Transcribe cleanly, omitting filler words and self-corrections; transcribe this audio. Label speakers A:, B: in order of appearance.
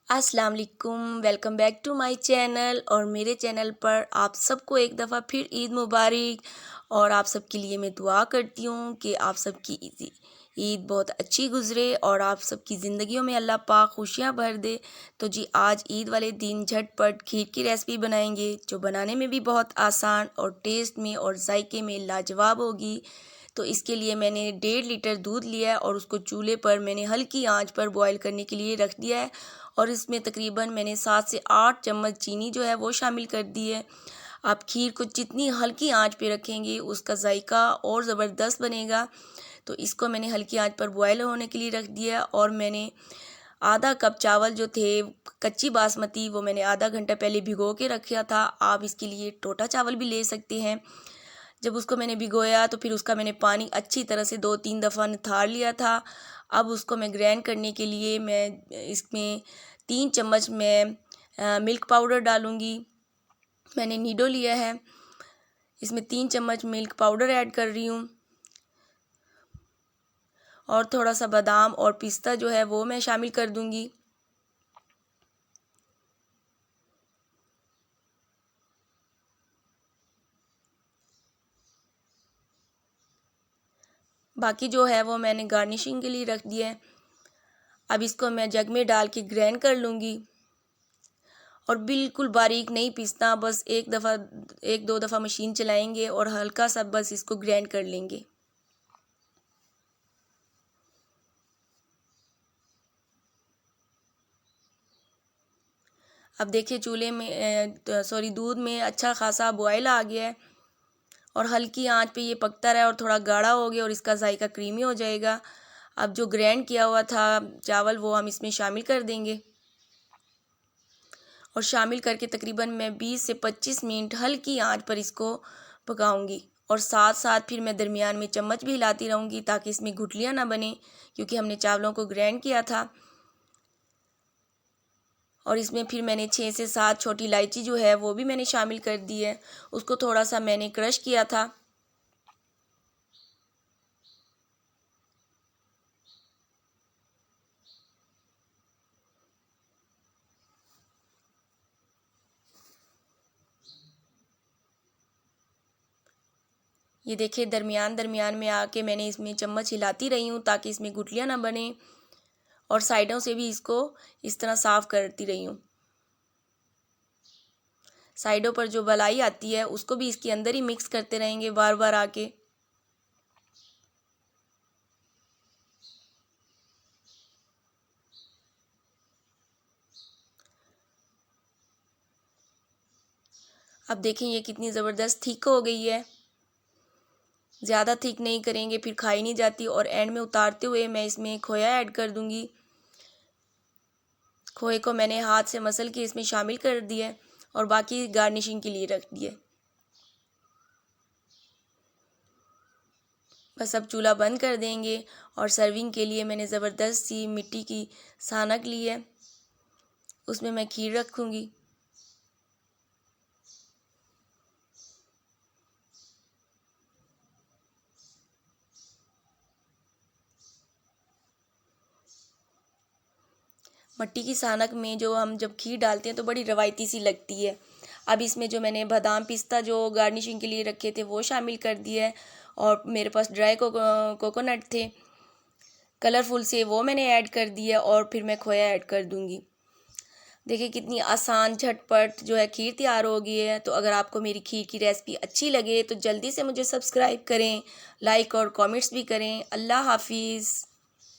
A: अस्सलाम वालेकुम, welcome back to my channel. और मेरे चैनल पर आप सबको एक दफ़ा फिर ईद मुबारक। और आप सबके लिए मैं दुआ करती हूँ कि आप सबकी ईद बहुत अच्छी गुज़रे और आप सबकी ज़िंदगियों में अल्लाह पाक खुशियाँ भर दे। तो जी आज ईद वाले दिन झटपट खीर की रेसिपी बनाएंगे, जो बनाने में भी बहुत आसान और टेस्ट में और जायके में लाजवाब होगी। तो इसके लिए मैंने 1.5 लीटर दूध लिया है और उसको चूल्हे पर मैंने हल्की आंच पर बॉईल करने के लिए रख दिया है। और इसमें तकरीबन मैंने 7 से 8 चम्मच चीनी जो है वो शामिल कर दी है। आप खीर को जितनी हल्की आंच पे रखेंगे उसका जायका और ज़बरदस्त बनेगा। तो इसको मैंने हल्की आंच पर बॉयल होने के लिए रख दिया। और मैंने आधा कप चावल जो थे कच्ची बासमती, वो मैंने आधा घंटा पहले भिगो के रखा था। आप इसके लिए टोटा चावल भी ले सकते हैं। जब उसको मैंने भिगोया तो फिर उसका मैंने पानी अच्छी तरह से 2-3 दफ़ा निथार लिया था। अब उसको मैं ग्राइंड करने के लिए मैं इसमें 3 चम्मच मैं मिल्क पाउडर डालूँगी। मैंने नीडो लिया है, इसमें 3 चम्मच मिल्क पाउडर ऐड कर रही हूँ। और थोड़ा सा बादाम और पिस्ता जो है वो मैं शामिल कर दूँगी। बाकी जो है वो मैंने गार्निशिंग के लिए रख दिया है। अब इसको मैं जग में डाल के ग्राइंड कर लूँगी। और बिल्कुल बारीक नहीं पीसना, बस एक दो दफ़ा मशीन चलाएंगे और हल्का सा बस इसको ग्राइंड कर लेंगे। अब देखिए चूल्हे में दूध में अच्छा खासा बॉयल आ गया है और हल्की आंच पे ये पकता रहा और थोड़ा गाढ़ा हो गया और इसका जायका क्रीमी हो जाएगा। अब जो ग्राइंड किया हुआ था चावल वो हम इसमें शामिल कर देंगे। और शामिल करके तकरीबन मैं 20 से 25 मिनट हल्की आंच पर इसको पकाऊंगी। और साथ साथ फिर मैं दरमियान में चम्मच भी हिलाती रहूँगी ताकि इसमें गुठलियाँ ना बने, क्योंकि हमने चावलों को ग्राइंड किया था। और इसमें फिर मैंने 6 से 7 छोटी इलायची जो है वो भी मैंने शामिल कर दी है। उसको थोड़ा सा मैंने क्रश किया था। ये देखिए दरमियान दरमियान में आके मैंने इसमें चम्मच हिलाती रही हूँ ताकि इसमें गुठलियाँ ना बने। और साइडों से भी इसको इस तरह साफ़ करती रही हूँ। साइडों पर जो बलाई आती है उसको भी इसके अंदर ही मिक्स करते रहेंगे बार बार आके। अब देखें ये कितनी ज़बरदस्त थिक हो गई है। ज़्यादा थिक नहीं करेंगे फिर खाई नहीं जाती। और एंड में उतारते हुए मैं इसमें खोया ऐड कर दूंगी। खोए को मैंने हाथ से मसल के इसमें शामिल कर दिया है और बाकी गार्निशिंग के लिए रख दिया। बस अब चूल्हा बंद कर देंगे। और सर्विंग के लिए मैंने ज़बरदस्त सी मिट्टी की सानक ली है, उसमें मैं खीर रखूँगी। मिट्टी की सानक में जो हम जब खीर डालते हैं तो बड़ी रवायती सी लगती है। अब इसमें जो मैंने बादाम पिस्ता जो गार्निशिंग के लिए रखे थे वो शामिल कर दिया है। और मेरे पास ड्राई कोकोनट थे कलरफुल से, वो मैंने ऐड कर दिया। और फिर मैं खोया ऐड कर दूंगी। देखिए कितनी आसान झटपट जो है खीर तैयार हो गई है। तो अगर आपको मेरी खीर की रेसिपी अच्छी लगे तो जल्दी से मुझे सब्सक्राइब करें, लाइक और कमेंट्स भी करें। अल्लाह हाफिज़।